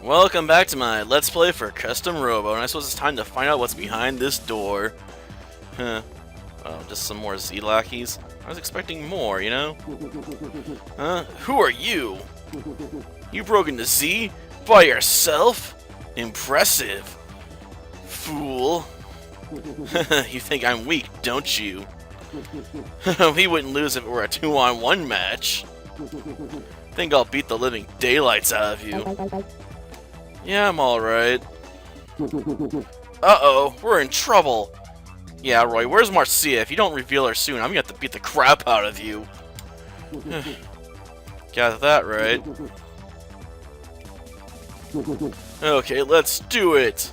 Welcome back to my Let's Play for Custom Robo, and I suppose it's time to find out what's behind this door. Huh. Oh, just some more Z lackeys? I was expecting more, you know? Huh? Who are you? You broke into Z? By yourself? Impressive. Fool. You think I'm weak, don't you? We wouldn't lose if it were a 2-on-1 match. Think I'll beat the living daylights out of you. Yeah, I'm alright. Uh-oh, we're in trouble. Yeah, Roy, where's Marcia? If you don't reveal her soon, I'm gonna have to beat the crap out of you. Got that right. Okay, let's do it!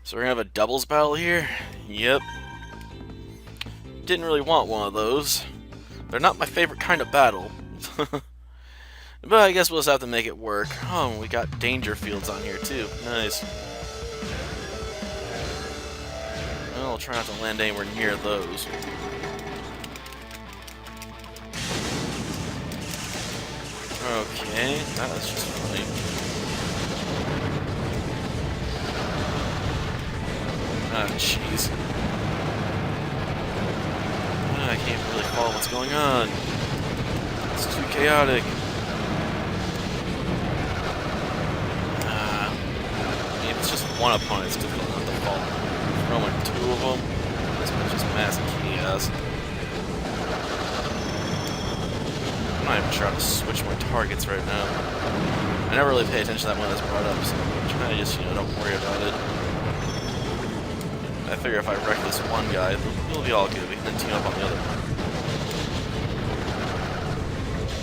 So we're gonna have a doubles battle here? Yep. Didn't really want one of those. They're not my favorite kind of battle. But I guess we'll just have to make it work. Oh, we got danger fields on here too. Nice. Well, I'll try not to land anywhere near those. Okay, that was just funny. Ah, jeez. I can't really follow what's going on. It's too chaotic. It's just one opponent, it's difficult not to fall. Throw like two of them. This one's just massive chaos. I'm not even trying to switch my targets right now. I never really pay attention to that when it's brought up, so I'm trying to just, don't worry about it. I figure if I wreck this one guy, it'll be all good. We can then team up on the other one.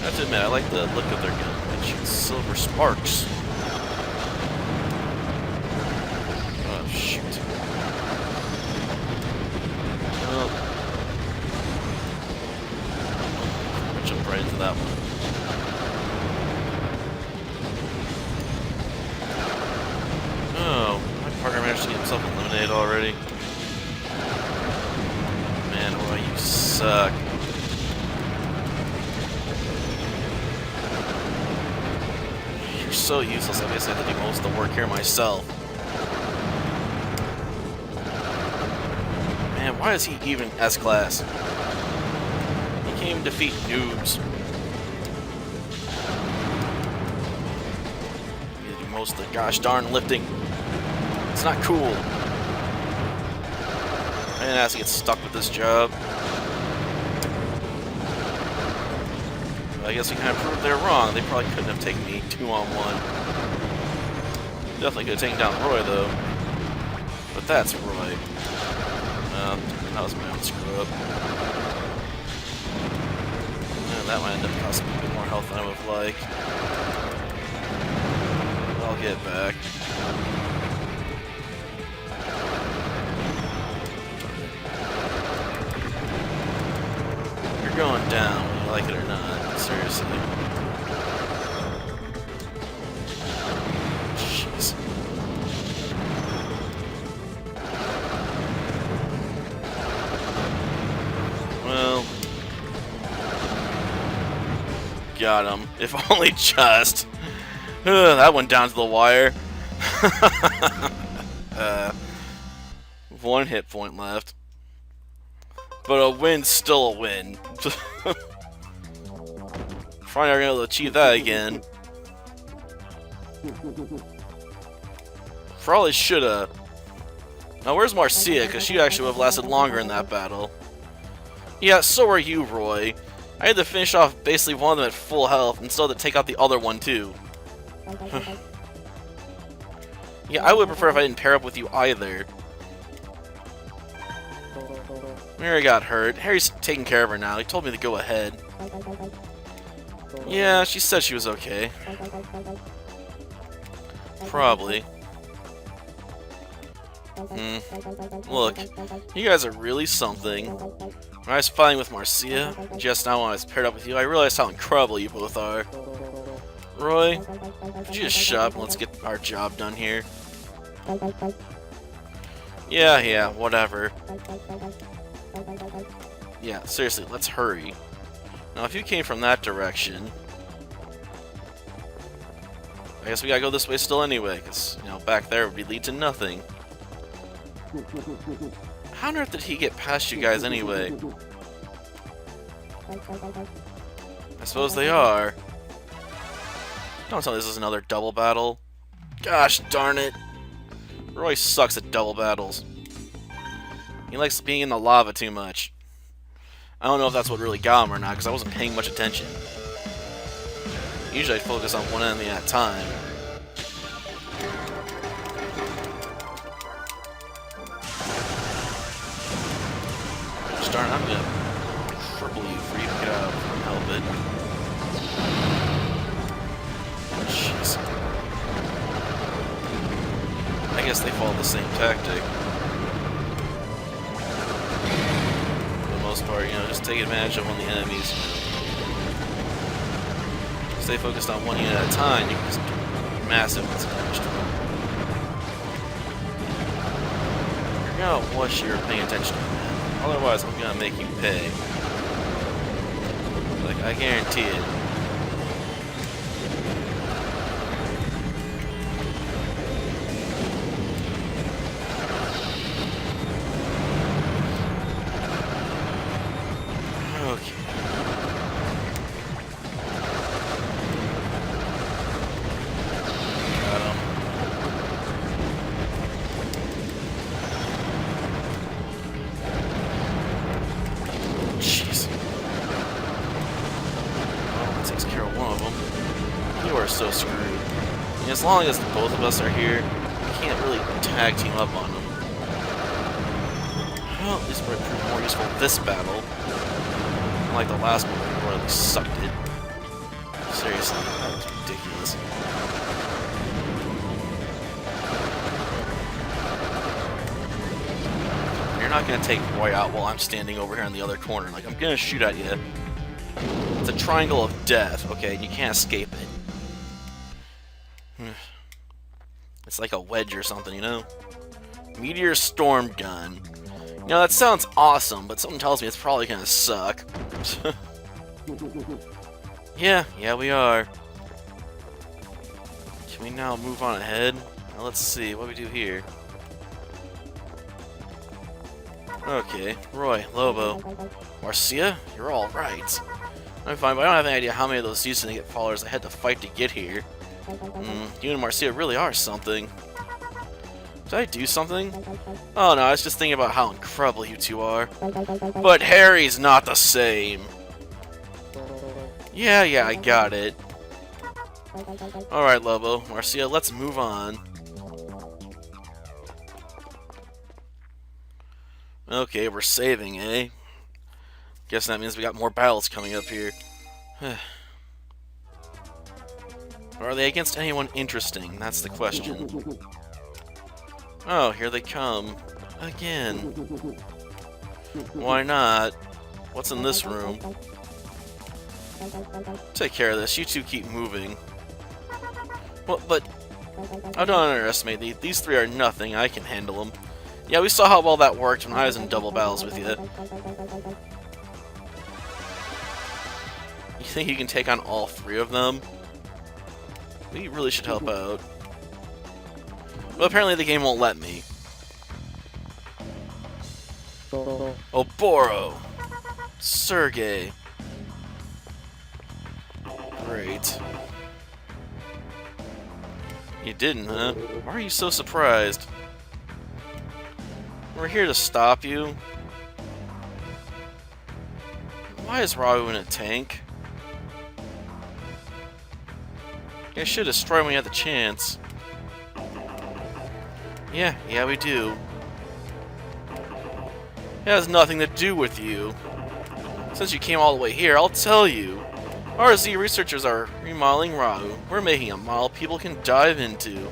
I have to admit, I like the look of their gun. It shoots silver sparks. Oh, shoot. Well, I'll jump right into that one. Oh, my partner managed to get himself eliminated already. Man, Roy, you suck. You're so useless, I guess I have to do most of the work here myself. Man, why is he even S-Class? He can't even defeat noobs. You gotta do most of the gosh darn lifting. It's not cool. I didn't have to get stuck with this job. But I guess we kind of proved they're wrong. They probably couldn't have taken me 2-on-1. Definitely could have taken down Roy, though. But that's Roy. That was my own screw-up. And that might end up costing me a bit more health than I would have liked. I'll get back. You're going down, whether you like it or not. Seriously. Jeez. Well, got him. If only just. That went down to the wire. One hit point left. But a win's still a win. Probably not gonna be able to achieve that again. Probably shoulda. Now where's Marcia? Because she actually would have lasted longer in that battle. Yeah, so are you, Roy. I had to finish off basically one of them at full health and still had to take out the other one too. Yeah, I would prefer if I didn't pair up with you either. Mary got hurt. Harry's taking care of her now. He told me to go ahead. Yeah, she said she was okay. Probably. Look, you guys are really something. When I was fighting with Marcia, just now when I was paired up with you, I realized how incredible you both are. Roy, could you just shut up and let's get our job done here? Yeah, whatever. Yeah, seriously, let's hurry. Now, if you came from that direction... I guess we gotta go this way still anyway, because, you know, back there would lead to nothing. How on earth did he get past you guys anyway? I suppose they are. Don't tell me this is another double battle. Gosh darn it. Roy sucks at double battles. He likes being in the lava too much. I don't know if that's what really got him or not, because I wasn't paying much attention. Usually I focus on one enemy at a time. Gosh darn it, I'm gonna cripple you for you to get out. Can't help it. Jeez. I guess they follow the same tactic. For the most part, you know, just take advantage of one of the enemies. Stay focused on one unit at a time, you can just do massive amounts of damage to them. Figure out what you're paying attention to, man. Otherwise, I'm gonna make you pay. Like, I guarantee it. So screwed. And as long as both of us are here, we can't really tag team up on them. Well, at least we're proving more useful this battle. Unlike the last one, we really sucked it. Seriously, that was ridiculous. You're not gonna take Roy out while I'm standing over here in the other corner. Like, I'm gonna shoot at you. It's a triangle of death, okay? You can't escape it. It's like a wedge or something, you know? Meteor Storm Gun. You know, that sounds awesome, but something tells me it's probably gonna suck. Yeah, we are. Can we now move on ahead? Now let's see, what do we do here? Okay, Roy, Lobo, Marcia, you're all right. I'm fine, but I don't have any idea how many of those decent to get followers I had to fight to get here. You and Marcia really are something. Did I do something? Oh no, I was just thinking about how incredible you two are. But Harry's not the same. Yeah, I got it. Alright, Lobo, Marcia, let's move on. Okay, we're saving, eh? Guess that means we got more battles coming up here. Or are they against anyone interesting? That's the question. Oh, here they come. Again. Why not? What's in this room? Take care of this. You two keep moving. Well, but I don't underestimate these three are nothing. I can handle them. Yeah, we saw how well that worked when I was in double battles with you. You think you can take on all three of them? We really should help out. But apparently the game won't let me. Oboro! Sergey! Great. You didn't, huh? Why are you so surprised? We're here to stop you. Why is Rahu in a tank? You guys should destroy when you had the chance. Yeah, we do. It has nothing to do with you. Since you came all the way here, I'll tell you. RZ researchers are remodeling Rahu. We're making a model people can dive into.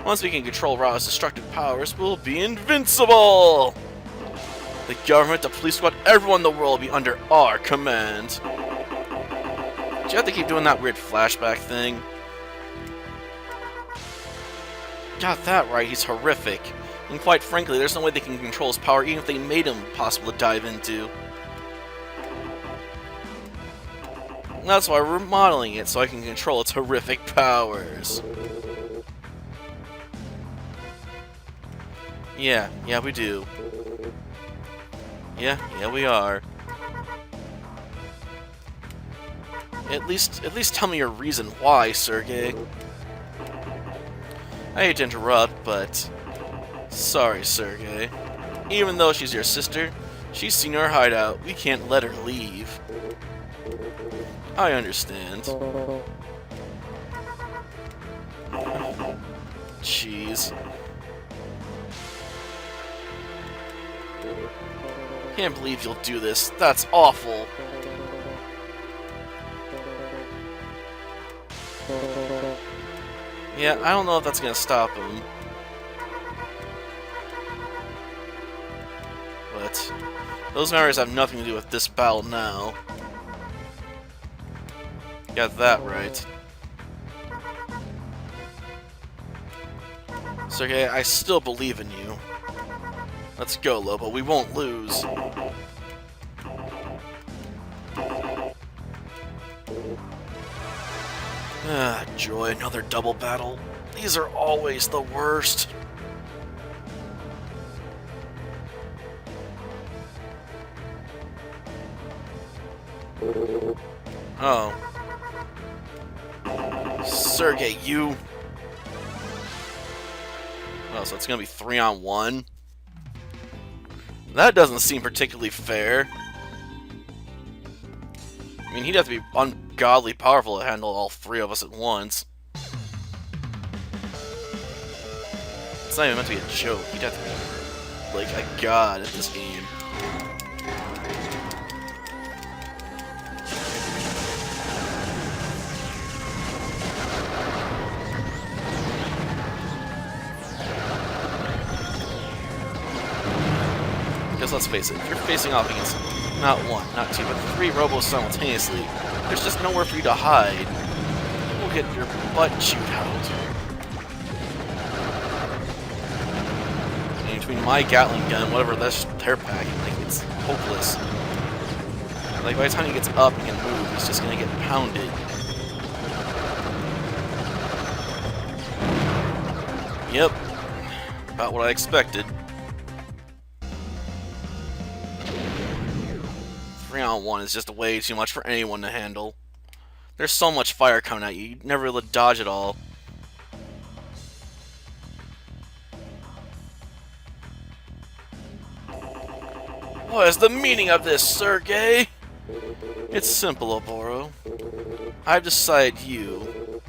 Once we can control Rahu's destructive powers, we'll be invincible! The government, the police squad, everyone in the world will be under our command. Do you have to keep doing that weird flashback thing? Got that right, he's horrific. And quite frankly, there's no way they can control his power even if they made him possible to dive into. That's why we're remodeling it, so I can control its horrific powers. Yeah, we do. Yeah, we are. At least tell me your reason why, Sergey. I hate to interrupt, but... Sorry, Sergey. Even though she's your sister, she's seen our hideout. We can't let her leave. I understand. Jeez. Can't believe you'll do this. That's awful. Yeah, I don't know if that's gonna stop him. But those memories have nothing to do with this battle now. Got that right. Sergey, I still believe in you. Let's go, Lobo. We won't lose. Ah, joy, another double battle. These are always the worst. Oh. Sergey, you... Oh, so it's gonna be 3-on-1? That doesn't seem particularly fair. I mean, he'd have to be ungodly powerful to handle all three of us at once. It's not even meant to be a joke. He'd have to be, like, a god at this game. Because let's face it, if you're facing off against not one, not two, but 3 Robos simultaneously, there's just nowhere for you to hide. You will get your butt chewed out. And between my Gatling gun and whatever that's they're packing, like, it's hopeless. Like, by the time he gets up and can move, he's just gonna get pounded. Yep. About what I expected. 3-on-1 is just way too much for anyone to handle. There's so much fire coming at you, you'd never be able to dodge it all. What is the meaning of this, Sergey? It's simple, Oboro. I've decided you.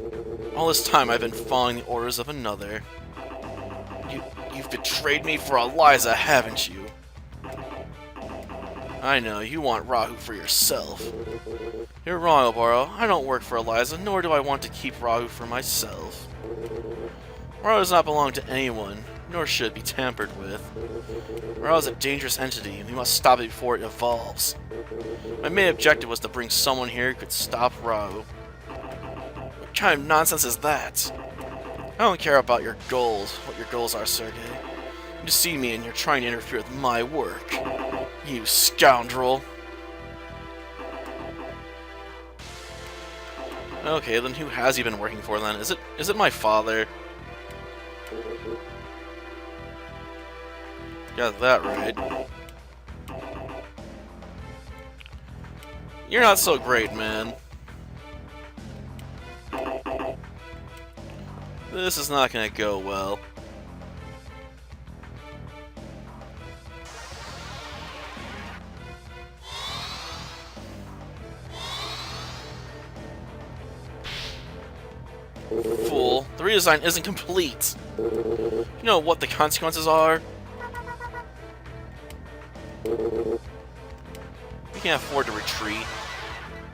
All this time I've been following the orders of another. You've betrayed me for Eliza, haven't you? I know, you want Rahu for yourself. You're wrong, Oboro. I don't work for Eliza, nor do I want to keep Rahu for myself. Rahu does not belong to anyone, nor should it be tampered with. Rahu is a dangerous entity, and we must stop it before it evolves. My main objective was to bring someone here who could stop Rahu. What kind of nonsense is that? I don't care about your goals, what your goals are, Sergey. You deceive me and you're trying to interfere with my work. You scoundrel. Okay, then who has he been working for then? Is it my father? Got that right. You're not so great, man. This is not gonna go well. Fool, the redesign isn't complete. You know what the consequences are? We can't afford to retreat.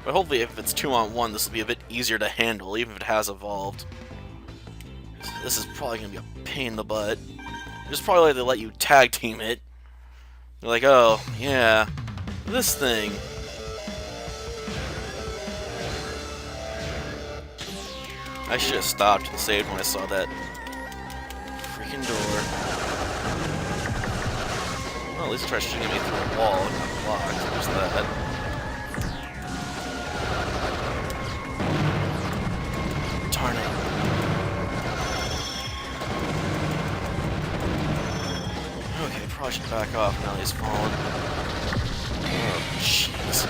But hopefully if it's 2-on-1, this will be a bit easier to handle, even if it has evolved. This is probably going to be a pain in the butt. Just probably like to let you tag team it. They're like, oh, yeah, this thing. I should have stopped and saved when I saw that freaking door. Well, at least try shooting me through a wall and not blocked. There's that. Darn it. Okay, probably should back off now that he's fallen. Oh, jeez.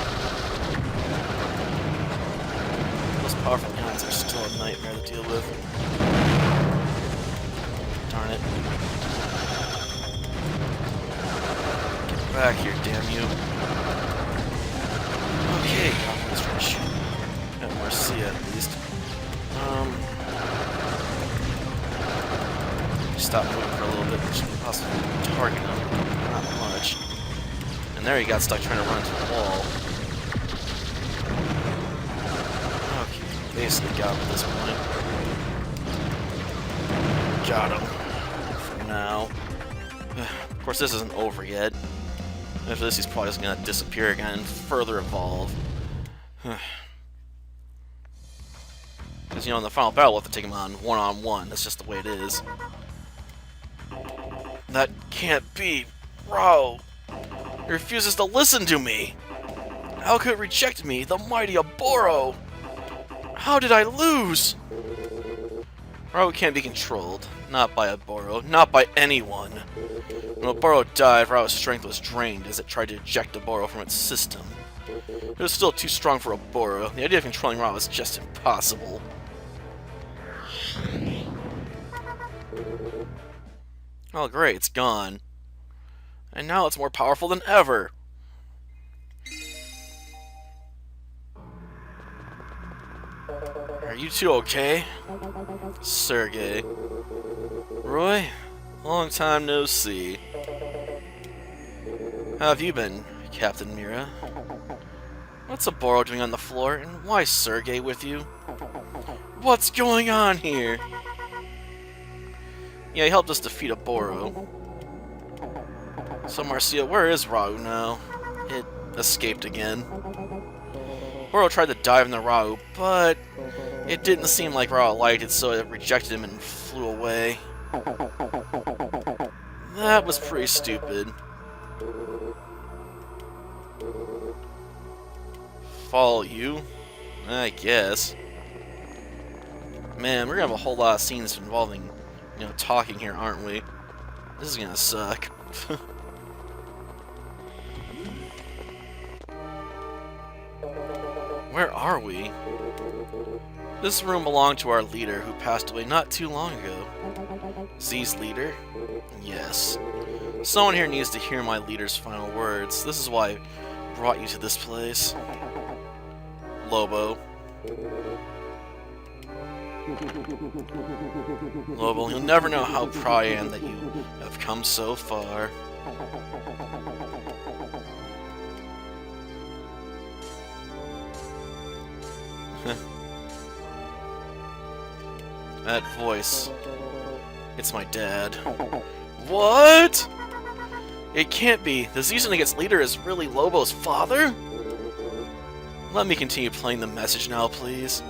Those powerful guns are still a nightmare to deal with. Darn it. Get back here, damn you. Okay, Goblin's trying to shoot. Got Marcia at least. Stop moving for a little bit, which could possibly target him. Not much. And there he got stuck trying to run into the wall. Okay, basically got him at this point. Got him. For now. Of course, this isn't over yet. After this, he's probably just gonna disappear again and further evolve. Because, you know, in the final battle, we'll have to take him on one-on-one. That's just the way it is. That can't be. Rahu! He refuses to listen to me! How could it reject me, the mighty Oboro? How did I lose? Rahu can't be controlled. Not by Oboro. Not by anyone. When Oboro died, Rahu's strength was drained as it tried to eject Oboro from its system. It was still too strong for Oboro. The idea of controlling Rahu was just impossible. Oh great, it's gone. And now it's more powerful than ever! Are you two okay? Sergey. Roy? Long time no see. How have you been, Captain Mira? What's Oboro doing on the floor, and why Sergey with you? What's going on here? Yeah, he helped us defeat Oboro. So Marcia, where is Rahu now? It escaped again. Oboro tried to dive into Rahu, but it didn't seem like Rahu liked it, so it rejected him and flew away. That was pretty stupid. Follow you? I guess. Man, we're gonna have a whole lot of scenes involving, you know, talking here, aren't we? This is gonna suck. Where are we? This room belonged to our leader, who passed away not too long ago. Z's leader? Yes. Someone here needs to hear my leader's final words. This is why I brought you to this place. Lobo. Lobo, you'll never know how proud I am that you have come so far. That voice. It's my dad. What? It can't be. The season against leader is really Lobo's father? Let me continue playing the message now, please.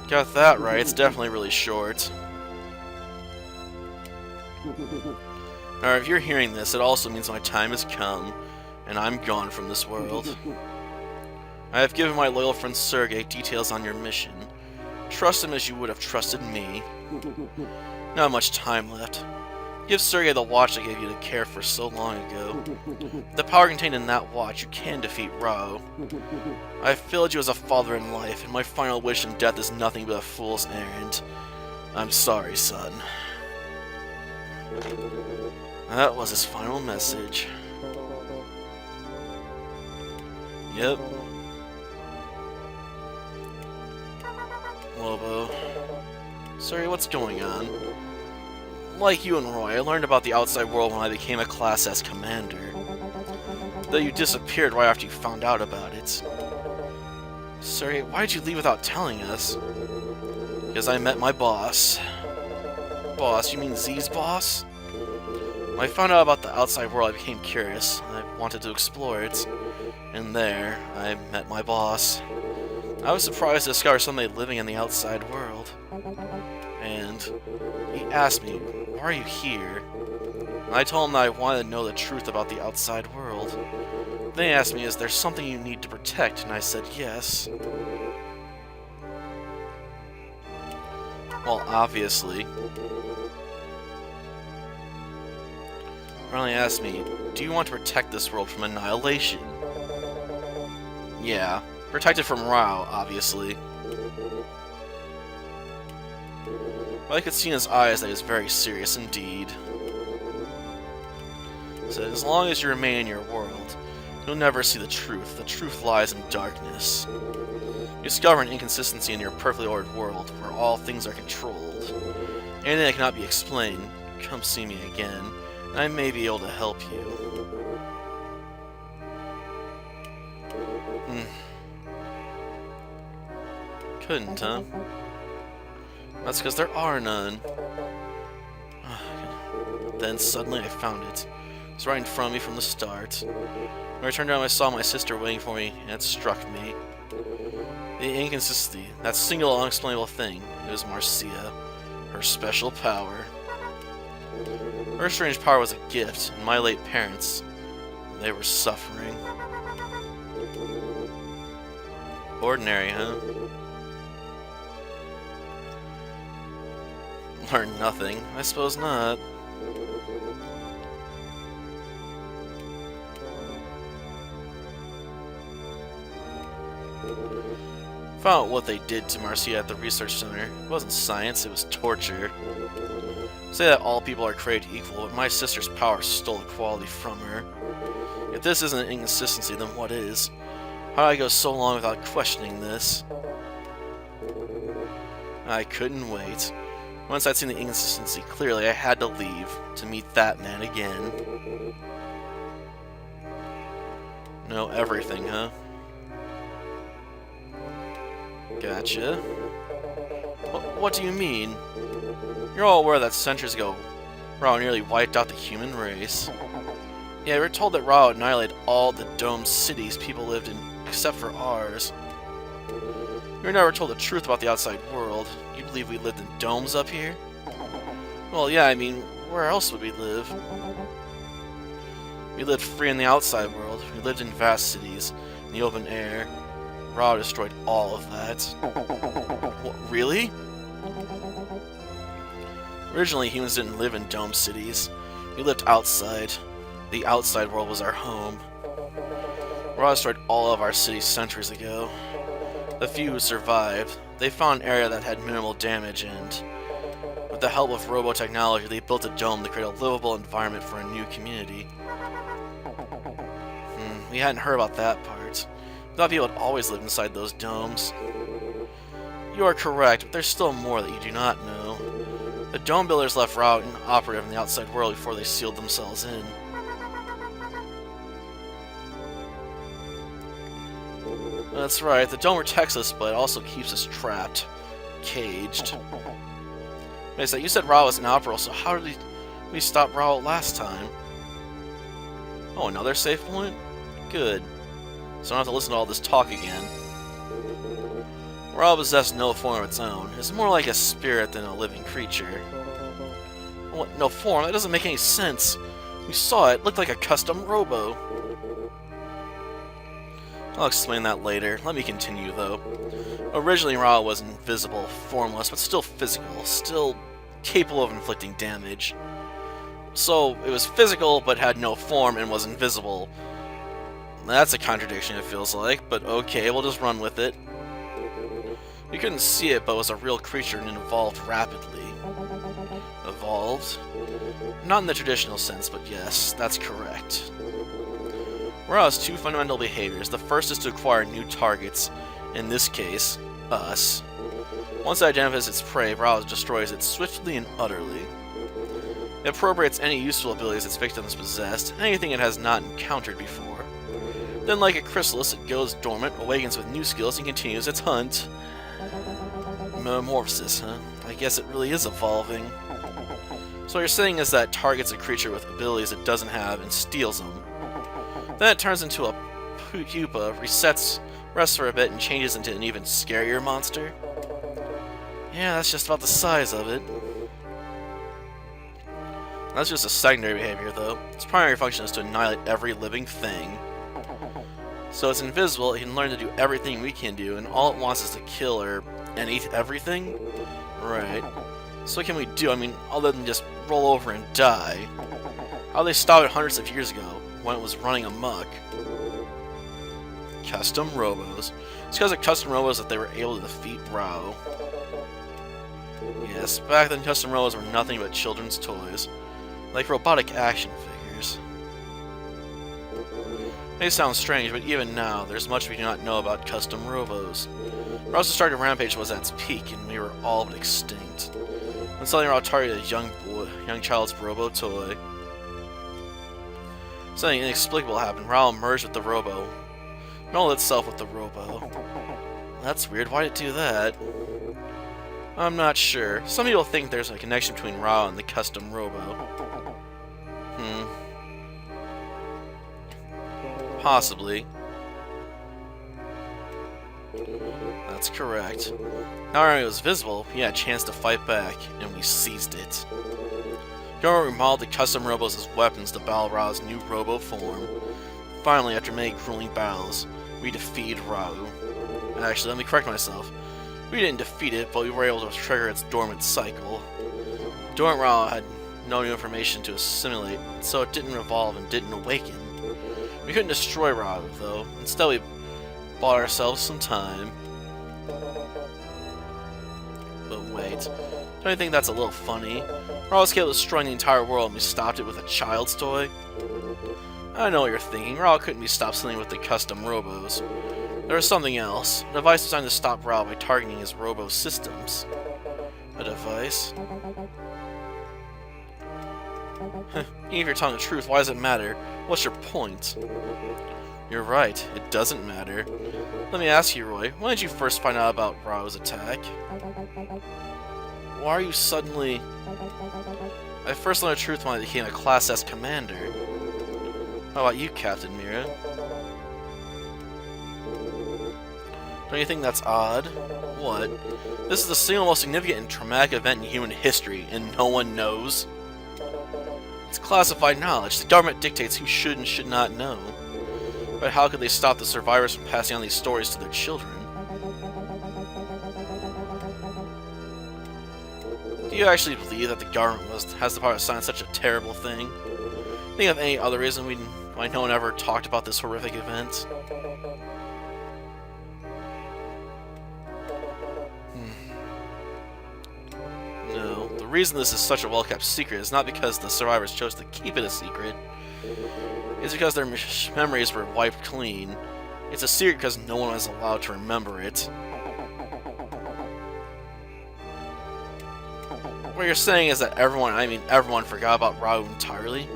Got that right. It's definitely really short. Alright, if you're hearing this, it also means my time has come, and I'm gone from this world. I have given my loyal friend Sergey details on your mission. Trust him as you would have trusted me. Not much time left. Give Sergey the watch I gave you to care for so long ago. With the power contained in that watch, you can defeat Rahu. I have failed you as a father in life, and my final wish in death is nothing but a fool's errand. I'm sorry, son. That was his final message. Yep. Lobo. Sorry, what's going on? Like you and Roy, I learned about the outside world when I became a Class S commander. Though you disappeared right after you found out about it. Sorry, why'd you leave without telling us? Because I met my boss. Boss? You mean Z's boss? When I found out about the outside world, I became curious. I wanted to explore it. And there, I met my boss. I was surprised to discover somebody living in the outside world. And he asked me, why are you here? And I told him that I wanted to know the truth about the outside world. Then he asked me, is there something you need to protect? And I said, yes. Well, obviously. Riley asked me, do you want to protect this world from annihilation? Yeah. Protect it from Rahu, obviously. But I could see in his eyes that he was very serious indeed. He said, as long as you remain in your world, you'll never see the truth. The truth lies in darkness. You discover an inconsistency in your perfectly ordered world, where all things are controlled. Anything that cannot be explained, come see me again, and I may be able to help you. Couldn't, huh? That's because there are none. Then suddenly I found it. It was right in front of me from the start. When I turned around, I saw my sister waiting for me, and it struck me. The inconsistency, that single unexplainable thing, it was Marcia. Her special power. Her strange power was a gift, and my late parents, they were suffering. Ordinary, huh? Learned nothing. I suppose not. Found out what they did to Marcia at the research center. It wasn't science, it was torture. Say that all people are created equal, but my sister's power stole equality from her. If this isn't an inconsistency, then what is? How did I go so long without questioning this? I couldn't wait. Once I'd seen the inconsistency clearly, I had to leave to meet that man again. Know everything, huh? Gotcha. What do you mean? You're all aware that centuries ago, Rahu nearly wiped out the human race. Yeah, we were told that Rahu annihilated all the domed cities people lived in, except for ours. We were never told the truth about the outside world. You believe we lived in domes up here? Well, yeah, I mean, where else would we live? We lived free in the outside world. We lived in vast cities, in the open air. Rahu destroyed all of that. What, really? Originally, humans didn't live in dome cities. We lived outside. The outside world was our home. Rahu destroyed all of our cities centuries ago. The few who survived, they found an area that had minimal damage, and with the help of Robo technology, they built a dome to create a livable environment for a new community. We hadn't heard about that part. We thought people had always lived inside those domes. You are correct, but there's still more that you do not know. The dome builders left Rahu inoperative in the outside world before they sealed themselves in. That's right, the dome protects us, but it also keeps us trapped. Caged. Wait a sec, you said Rahu was inoperable, so how did we stop Rahu last time? Oh, another save point? Good. So I don't have to listen to all this talk again. Rahu possessed no form of its own. It's more like a spirit than a living creature. What? No form? That doesn't make any sense. We saw it. It looked like a custom Robo. I'll explain that later. Let me continue, though. Originally, Rahu was invisible, formless, but still physical, still capable of inflicting damage. So, it was physical, but had no form and was invisible. That's a contradiction, it feels like, but okay, we'll just run with it. We couldn't see it, but it was a real creature and it evolved rapidly. Evolved? Not in the traditional sense, but yes, that's correct. Rahu has two fundamental behaviors. The first is to acquire new targets, in this case, us. Once it identifies its prey, Rahu destroys it swiftly and utterly. It appropriates any useful abilities its victims possessed, anything it has not encountered before. Then, like a chrysalis, it goes dormant, awakens with new skills, and continues its hunt. Metamorphosis, huh? I guess it really is evolving. So what you're saying is that it targets a creature with abilities it doesn't have and steals them. Then it turns into a pupa, resets, rests for a bit, and changes into an even scarier monster? Yeah, that's just about the size of it. That's just a secondary behavior, though. Its primary function is to annihilate every living thing. So it's invisible, it can learn to do everything we can do, and all it wants is to kill or everything? Right. So what can we do? I mean, other than just roll over and die? How they stopped it hundreds of years ago, when it was running amok? Custom Robos. It's because of custom Robos that they were able to defeat Rahu. Yes, back then custom Robos were nothing but children's toys, like robotic action figures. It may sound strange, but even now, there's much we do not know about custom Robos. Rahu's started rampage was at its peak, and we were all but extinct. When suddenly Rahu targeted a young child's Robo toy. Something inexplicable happened. Rahu merged with the Robo. Melded itself with the Robo. That's weird. Why'd it do that? I'm not sure. Some people think there's a connection between Rahu and the custom Robo. Possibly. That's correct. Now our enemy was visible, we had a chance to fight back, and we seized it. Government remodeled the custom Robos as weapons to battle Rahu's new Robo form. Finally, after many grueling battles, we defeated Rahu. Actually, let me correct myself. We didn't defeat it, but we were able to trigger its dormant cycle. Dormant Rahu had no new information to assimilate, so it didn't evolve and didn't awaken. We couldn't destroy Rahu, though. Instead, we bought ourselves some time. But wait, don't you think that's a little funny? Rahu's capable of destroying the entire world and we stopped it with a child's toy? I know what you're thinking. Rahu couldn't be stopped something with the custom Robos. There was something else. A device designed to stop Rahu by targeting his Robo systems. A device? Even if you're telling the truth, why does it matter? What's your point? You're right, it doesn't matter. Let me ask you, Roy, when did you first find out about Rahu's attack? Why are you suddenly... I first learned the truth when I became a Class S commander. How about you, Captain Mira? Don't you think that's odd? What? This is the single most significant and traumatic event in human history, and no one knows? It's classified knowledge. The government dictates who should and should not know. But how could they stop the survivors from passing on these stories to their children? Do you actually believe that the government has the power to sign such a terrible thing? Think of any other reason why no one ever talked about this horrific event? No, the reason this is such a well-kept secret is not because the survivors chose to keep it a secret. It's because their memories were wiped clean. It's a secret because no one was allowed to remember it. What you're saying is that everyone forgot about Rahu entirely?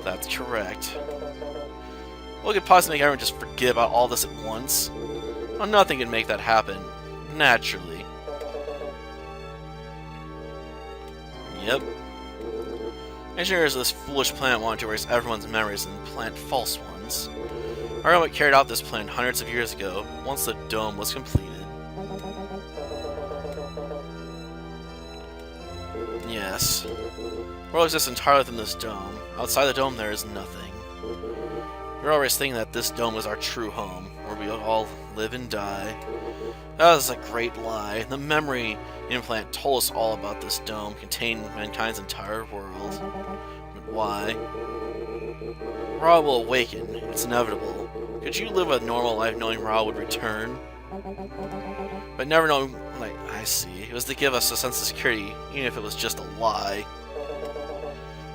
That's correct. What could possibly make everyone just forget about all this at once? Well, nothing can make that happen. Naturally. Yep. Engineers of this foolish planet wanted to erase everyone's memories and plant false ones. Our government carried out this plan hundreds of years ago, once the dome was completed. Yes. The world exists entirely within this dome. Outside the dome there is nothing. We're always thinking that this dome is our true home, where we all live and die. That is a great lie. The memory implant told us all about this dome, containing mankind's entire world. But why? Rahu will awaken. It's inevitable. Could you live a normal life knowing Rahu would return? But never knowing, like, I see. It was to give us a sense of security, even if it was just a lie.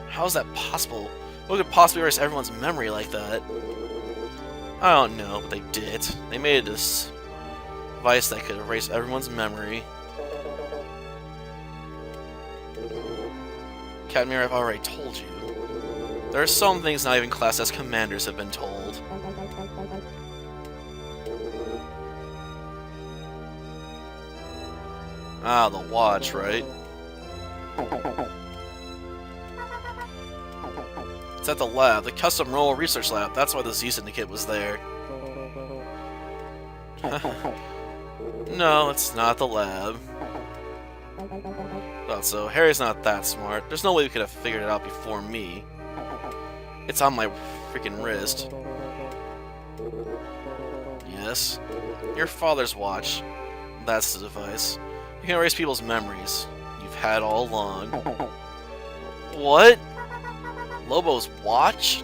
How is that possible? What could possibly erase everyone's memory like that? I don't know, but they did. They made this device that could erase everyone's memory. Captain Mira, I've already told you. There are some things not even Class S commanders have been told. Ah, the watch, right? It's at the lab, the custom Robo research lab. That's why the Z Syndicate was there. No, it's not the lab. Thought so. Harry's not that smart. There's no way we could have figured it out before me. It's on my freaking wrist. Yes. Your father's watch. that's the device. You can erase people's memories. You've had all along. What? Lobo's watch?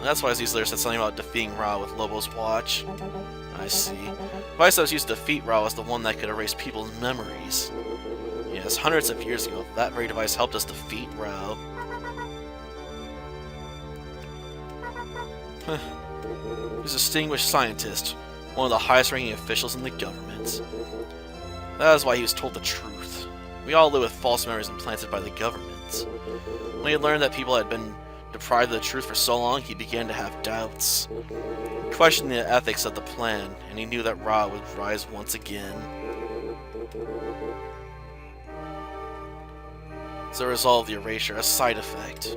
That's why Aziz later said something about defeating Rahu with Lobo's watch. I see. The device that was used to defeat Rahu was the one that could erase people's memories. Yes, hundreds of years ago, that very device helped us defeat Rahu. He's a distinguished scientist, one of the highest-ranking officials in the government. That is why he was told the truth. We all live with false memories implanted by the government. When he learned that people had been deprived of the truth for so long, he began to have doubts. He questioned the ethics of the plan, and he knew that Ra would rise once again. As a result of the erasure, a side effect.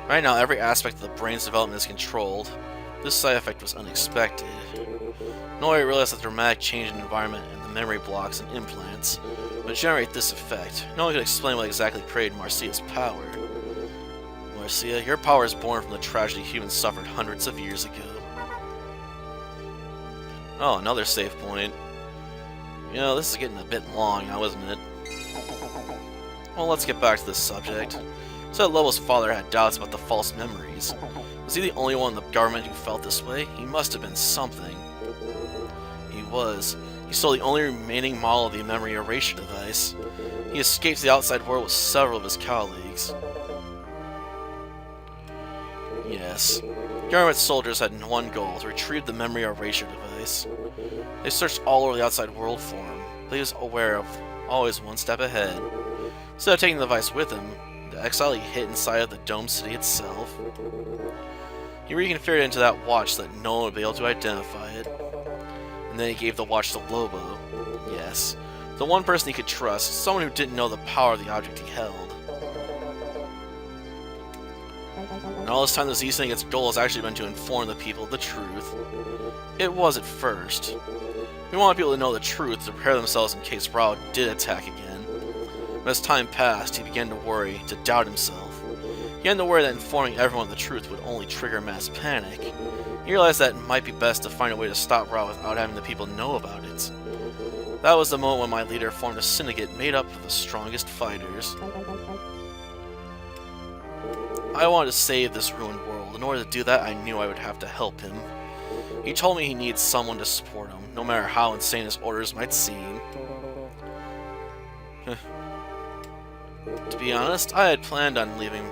Right now, every aspect of the brain's development is controlled. This side effect was unexpected. Nobody realized the dramatic change in environment and the memory blocks and implants would generate this effect. No one could explain what exactly created Marcia's power. Marcia, your power is born from the tragedy humans suffered hundreds of years ago. Oh, another save point. You know, this is getting a bit long now, isn't it? Well, let's get back to this subject. So Lobo's father had doubts about the false memories. Was he the only one in the government who felt this way? He must have been something. He was. He stole the only remaining model of the memory erasure device. He escaped to the outside world with several of his colleagues. Yes. Government soldiers had one goal, to retrieve the memory erasure device. They searched all over the outside world for him, but he was aware of always one step ahead. Instead of taking the device with him, the exile he hid inside of the dome city itself. He reconfigured it into that watch so that no one would be able to identify it. And then he gave the watch to Lobo. Yes, the one person he could trust, someone who didn't know the power of the object he held. And all this time, the Z-Sync, its goal has actually been to inform the people of the truth. It was at first. We wanted people to know the truth to prepare themselves in case Rahu did attack again. But as time passed, he began to worry, to doubt himself. He began to worry that informing everyone the truth would only trigger mass panic. He realized that it might be best to find a way to stop Rahu without having the people know about it. That was the moment when my leader formed a syndicate made up of the strongest fighters. I wanted to save this ruined world. In order to do that, I knew I would have to help him. He told me he needs someone to support him, no matter how insane his orders might seem. To be honest, I had planned on leaving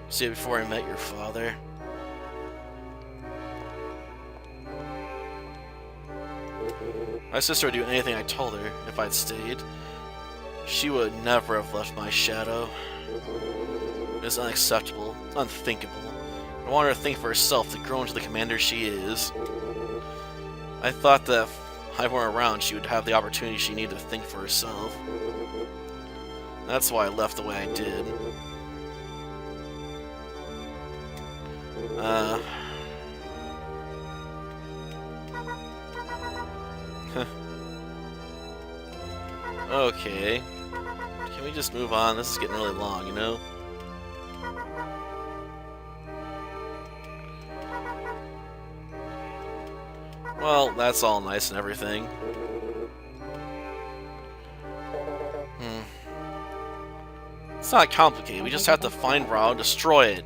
Marcia before I met your father. My sister would do anything I told her if I'd stayed. She would never have left my shadow. It is unacceptable, unthinkable. I want her to think for herself to grow into the commander she is. I thought that if I weren't around, she would have the opportunity she needed to think for herself. That's why I left the way I did. Okay. Can we just move on? This is getting really long, you know? Well, that's all nice and everything. It's not complicated. We just have to find Rahu and destroy it.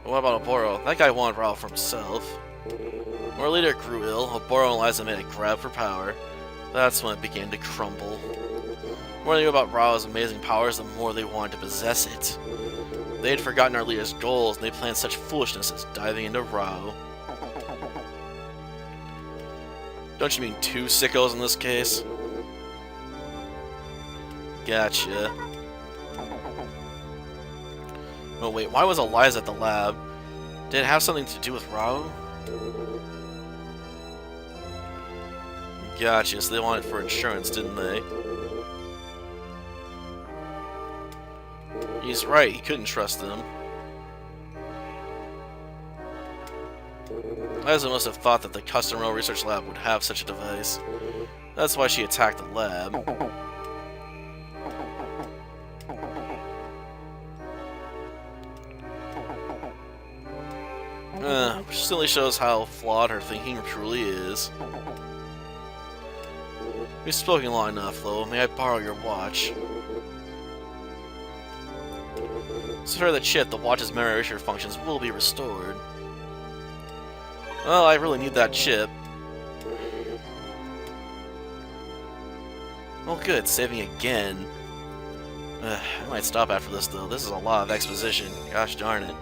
But what about Oboro? That guy wanted Rahu for himself. When our leader grew ill, Oboro and Liza made a grab for power. That's when it began to crumble. The more they knew about Rahu's amazing powers, the more they wanted to possess it. They had forgotten our leader's goals, and they planned such foolishness as diving into Rahu. Don't you mean two sickos in this case? Gotcha. Oh wait, why was Eliza at the lab? Did it have something to do with Rahu? Gotcha, so they wanted it for insurance, didn't they? He's right, he couldn't trust them. Liza must have thought that the Custom Rail Research Lab would have such a device. That's why she attacked the lab. which simply shows how flawed her thinking truly is. We've spoken long enough, though. May I borrow your watch? So for the chip, the watch's memory erasure functions will be restored. Well, I really need that chip. Well, good, saving again. I might stop after this, though. This is a lot of exposition. Gosh darn it.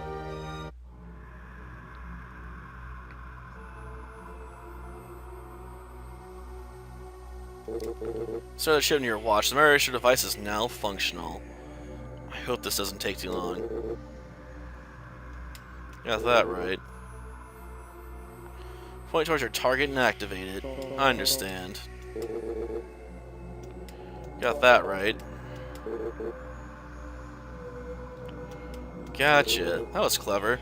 Start the chip in your watch. The memory erasure device is now functional. I hope this doesn't take too long. Got that right. Point towards your target and activate it. I understand. Got that right. Gotcha. That was clever.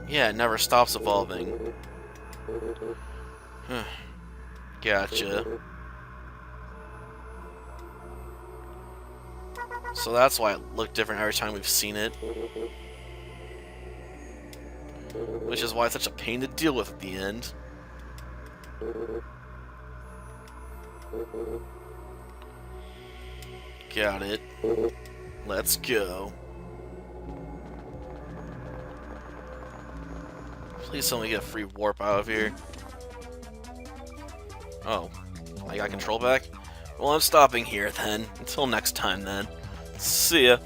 Yeah, it never stops evolving. Gotcha. So that's why it looked different every time we've seen it. Which is why it's such a pain to deal with at the end. Got it. Let's go. Please tell me get a free warp out of here. Oh, I got control back? Well, I'm stopping here then. Until next time then. See ya.